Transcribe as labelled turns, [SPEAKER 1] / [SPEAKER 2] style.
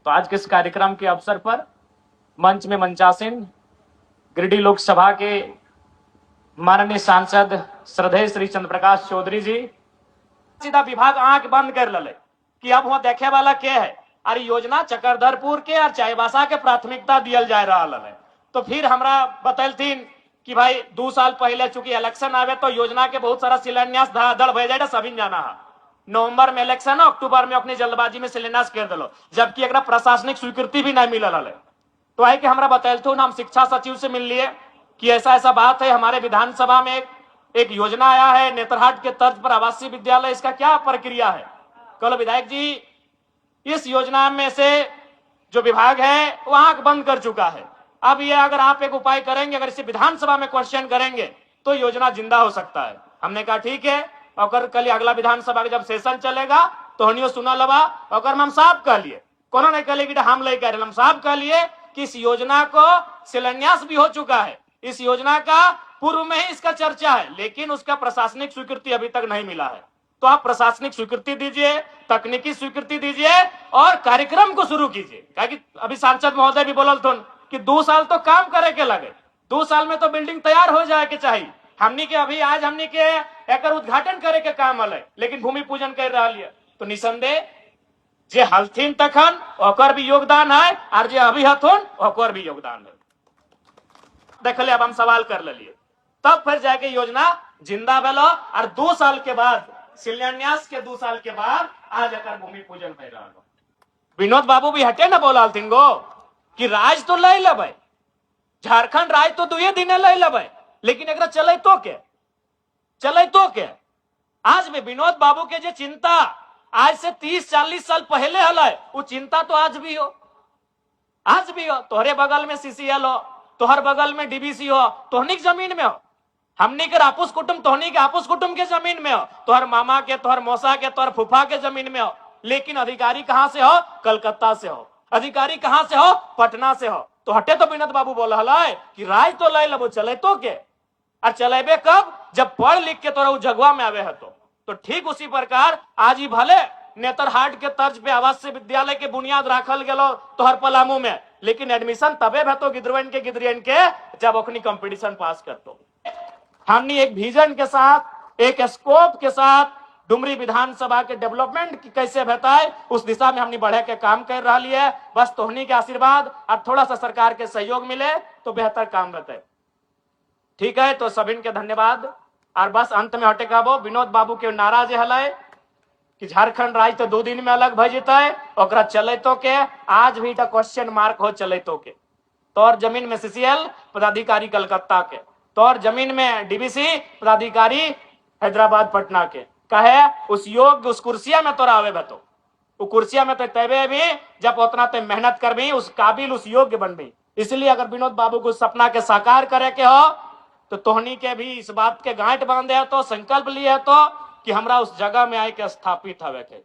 [SPEAKER 1] तो आज के इस कार्यक्रम के अवसर पर मंच में मंचासीन गिरिडीह लोकसभा के माननीय सांसद श्रद्धेय श्री चंद्र प्रकाश चौधरी जी सीधा विभाग आंख बंद कर लले कि अब वहां देखे वाला क्या है। अरे योजना चकरधरपुर के और चाईबासा के प्राथमिकता दियल जा रहा है। तो फिर हमरा बतलथिन कि भाई 2 साल पहले चूंकि इलेक्शन आवे तो योजना के बहुत सारा शिलान्यास धड़ाधड़ भय जाए, सभी जाना है। नवंबर में इलेक्शन, अक्टूबर में अपनी जल्दबाजी में शिलान्यास कर दिलो, जबकि एक प्रशासनिक स्वीकृति भी नहीं मिलल है। तो आई कि हमरा बतलथुन, हम शिक्षा सचिव से मिल लिए कि ऐसा ऐसा बात है, हमारे विधानसभा में एक योजना आया है नेतरहाट के तर्ज पर आवासीय विद्यालय, इसका क्या प्रक्रिया है। कल विधायक जी इस योजना में से जो विभाग है वो आंख बंद कर चुका है। अब ये अगर आप एक उपाय करेंगे, अगर इसे विधानसभा में क्वेश्चन करेंगे तो योजना जिंदा हो सकता है। हमने कहा ठीक है, और कल अगला विधानसभा का जब सेशन चलेगा तो हनियो सुना लबा और हम साफ कह लिए, कोनो नहीं कहले कि हम ले कह रहे, हम साफ कह लिए कि इस योजना को शिलान्यास भी हो चुका है। इस योजना का पूर्व में ही इसका चर्चा है, लेकिन उसका प्रशासनिक स्वीकृति अभी तक नहीं मिला है। तो आप प्रशासनिक स्वीकृति दीजिए, तकनीकी स्वीकृति दीजिए और कार्यक्रम को शुरू कीजिए। कि अभी सांसद महोदय भी बोलल थे कि 2 साल तो काम करे के लगे, 2 साल में तो बिल्डिंग तैयार हो जाए के चाहिए। हमनी के अभी आज हमनी के एक उद्घाटन करे के काम है, लेकिन भूमि पूजन कर रहा है। तो निसंदेह जे हलथिन तखन ओकर भी योगदान है और जे अभी हथुन ओकर भी योगदान है। देख ले, अब हम सवाल कर लिए, तब फिर जाके योजना जिंदा भेलो और 2 साल के बाद शिलान्यास के 2 साल के बाद आज एकर भूमि पूजन कर रहा है। विनोद बाबू भी हटे ना बोलालथिन गो कि राज तो ले लेबै, झारखंड राज तो 2 दिन ले लेबै, लेकिन एकरा चले तो के आज में विनोद बाबू के जे चिंता आज से 30-40 साल पहले हल, वो चिंता तो आज भी हो। तोहरे बगल में सीसीएल हो, तोहर बगल में डीबीसी हो, तोहनी की जमीन में हो, हमनी के आपूस कुटुंब तोहनी के आपूस कुटुंब के जमीन में हो, तोहर मामा के, तोहर मौसा के, तोहर फूफा के जमीन में हो। लेकिन अधिकारी कहां से हो? कलकत्ता से हो। अधिकारी कहां से हो? पटना से हो। तो हटे तो विनोद बाबू बोल है कि राज तो ले लो, चले तो के और चलेबे कब? जब पढ़ लिख के तोरा जगवा में आवे है। तो ठीक उसी प्रकार आज ही भले नेतरहाट के तर्ज पे आवासीय विद्यालय के बुनियाद राखल गेलो तोहर पलामू में, लेकिन एडमिशन तबे भेतो गिद्रवन के जब ओखनी कंपटीशन पास करतो। हमने एक विजन के साथ, एक स्कोप के साथ डुमरी विधानसभा के डेवलपमेंट कैसे भेटाए उस दिशा में हमने बढ़े के काम कर रहा है। बस तोहनी के आशीर्वाद और थोड़ा सा सरकार के सहयोग मिले तो बेहतर काम बताए। ठीक है, तो सभी के धन्यवाद। और बस अंत में हटे कहबो, विनोद बाबू के नारा जे हल कि झारखंड राज्य तो 2 दिन में अलग भ जते, ओकरा चलतो के आज भी क्वेश्चन मार्क हो चलतो के। तोर जमीन में सीसीएल पदाधिकारी कलकत्ता के, तोर जमीन में डीबीसी पदाधिकारी हैदराबाद पटना के, कहे उस योग्य उस कुर्सिया में तोरा आवे बतो, वो कुर्सिया में तो तैबे भी जब उतना ते मेहनत करबी, उस काबिल उस योग्य बनबी। इसलिए अगर विनोद बाबू को सपना के साकार करे के हो तो तोहनी के भी इस बात के गांठ बांधे है, तो संकल्प लिए है तो कि हमरा उस जगह में आए के स्थापित हवे के।